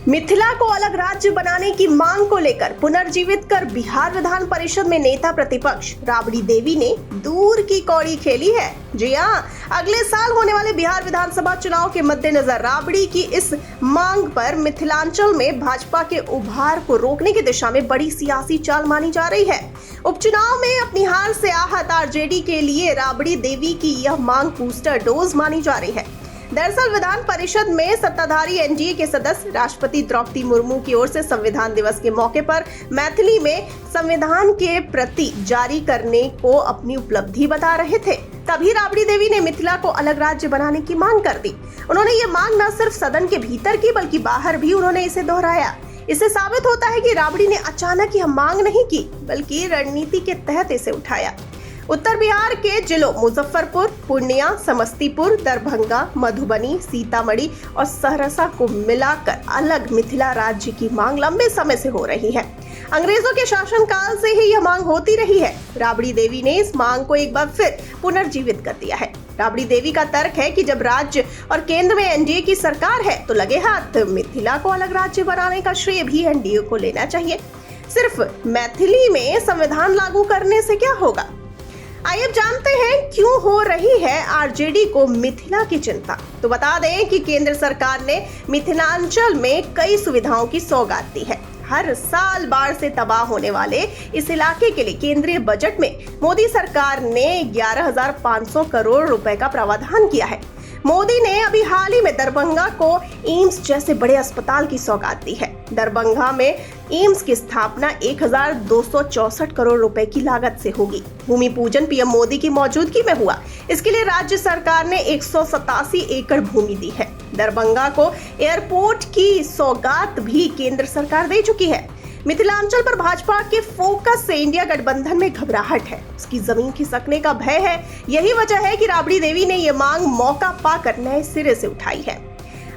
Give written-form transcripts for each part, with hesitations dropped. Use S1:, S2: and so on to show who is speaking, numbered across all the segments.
S1: मिथिला को अलग राज्य बनाने की मांग को लेकर पुनर्जीवित कर बिहार विधान परिषद में नेता प्रतिपक्ष राबड़ी देवी ने दूर की कौड़ी खेली है। जी हां, अगले साल होने वाले बिहार विधानसभा चुनाव के मद्देनजर राबड़ी की इस मांग पर मिथिलांचल में भाजपा के उभार को रोकने की दिशा में बड़ी सियासी चाल मानी जा रही है। उपचुनाव में अपनी हार से आहत आरजेडी के लिए राबड़ी देवी की यह मांग बूस्टर डोज मानी जा रही है। दरअसल विधान परिषद में सत्ताधारी एनडीए के सदस्य राष्ट्रपति द्रौपदी मुर्मू की ओर से संविधान दिवस के मौके पर मैथिली में संविधान के प्रति जारी करने को अपनी उपलब्धि बता रहे थे। तभी राबड़ी देवी ने मिथिला को अलग राज्य बनाने की मांग कर दी। उन्होंने ये मांग न सिर्फ सदन के भीतर की बल्कि बाहर भी उन्होंने इसे दोहराया। इससे साबित होता है कि राबड़ी ने अचानक यह मांग नहीं की बल्कि रणनीति के तहत इसे उठाया। उत्तर बिहार के जिलों मुजफ्फरपुर, पूर्णिया, समस्तीपुर, दरभंगा, मधुबनी, सीतामढ़ी और सहरसा को मिलाकर अलग मिथिला राज्य की मांग लंबे समय से हो रही है। अंग्रेजों के शासनकाल से ही यह मांग होती रही है। राबड़ी देवी ने इस मांग को एक बार फिर पुनर्जीवित कर दिया है। राबड़ी देवी का तर्क है कि जब राज्य और केंद्र में एनडीए की सरकार है तो लगे हाथ मिथिला को अलग राज्य बनाने का श्रेय भी एनडीए को लेना चाहिए। सिर्फ मैथिली में संविधान लागू करने से क्या होगा? आइए अब जानते हैं क्यों हो रही है आरजेडी को मिथिला की चिंता। तो बता दें कि केंद्र सरकार ने मिथिलांचल में कई सुविधाओं की सौगात दी है। हर साल बाढ़ से तबाह होने वाले इस इलाके के लिए केंद्रीय बजट में मोदी सरकार ने 11,500 करोड़ रुपए का प्रावधान किया है। मोदी ने अभी हाल ही में दरभंगा को एम्स जैसे बड़े अस्पताल की सौगात दी है। दरभंगा में एम्स की स्थापना 1,264 करोड़ रुपए की लागत से होगी। भूमि पूजन पीएम मोदी की मौजूदगी में हुआ। इसके लिए राज्य सरकार ने 187 एकड़ भूमि दी है। दरभंगा को एयरपोर्ट की सौगात भी केंद्र सरकार दे चुकी है। मिथिलांचल पर भाजपा के फोकस से इंडिया गठबंधन में घबराहट है। उसकी जमीन खिसकने का भय है। यही वजह है कि राबड़ी देवी ने ये मांग मौका पाकर नए सिरे से उठाई है।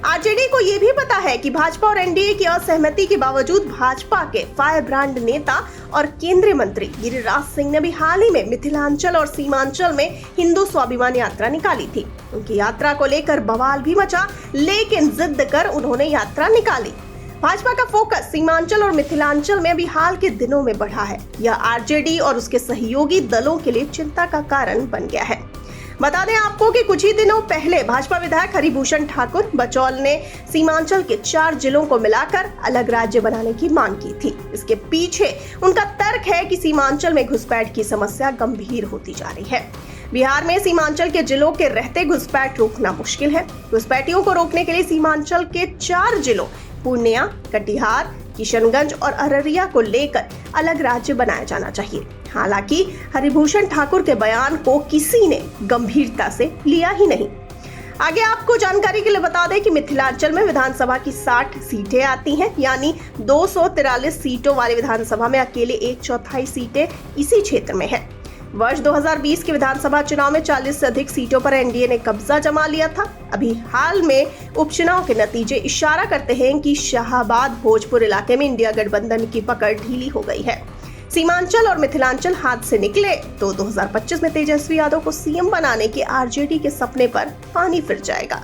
S1: आरजेडी को यह भी पता है कि भाजपा और एनडीए की असहमति के बावजूद भाजपा के फायर ब्रांड नेता और केंद्रीय मंत्री गिरिराज सिंह ने भी हाल ही में मिथिलांचल और सीमांचल में हिंदू स्वाभिमान यात्रा निकाली थी। उनकी यात्रा को लेकर बवाल भी मचा, लेकिन जिद कर उन्होंने यात्रा निकाली। भाजपा का फोकस सीमांचल और मिथिलांचल में भी हाल के दिनों में बढ़ा है। यह आरजेडी और उसके सहयोगी दलों के लिए चिंता का कारण बन गया है। बता दें आपको कि कुछ ही दिनों पहले भाजपा विधायक हरिभूषण ठाकुर बचौल ने सीमांचल के 4 जिलों को मिलाकर अलग राज्य बनाने की मांग की थी। इसके पीछे उनका तर्क है कि सीमांचल में घुसपैठ की समस्या गंभीर होती जा रही है। बिहार में सीमांचल के जिलों के रहते घुसपैठ रोकना मुश्किल है। घुसपैठियों को रोकने के लिए सीमांचल के 4 जिलों पूर्णिया, कटिहार, किशनगंज और अररिया को लेकर अलग राज्य बनाया जाना चाहिए। हालांकि हरिभूषण ठाकुर के बयान को किसी ने गंभीरता से लिया ही नहीं। आगे आपको जानकारी के लिए बता दें कि मिथिलांचल में विधानसभा की 60 सीटें आती हैं, यानी 243 सीटों वाली विधानसभा में अकेले 1/4 सीटें इसी क्षेत्र में है। वर्ष 2020 के विधानसभा चुनाव में 40 से अधिक सीटों पर एनडीए ने कब्जा जमा लिया था। अभी हाल में उपचुनाव के नतीजे इशारा करते हैं कि शाहाबाद भोजपुर इलाके में इंडिया गठबंधन की पकड़ ढीली हो गई है। सीमांचल और मिथिलांचल हाथ से निकले तो 2025 में तेजस्वी यादव को सीएम बनाने के आरजेडी के सपने पर पानी फिर जाएगा।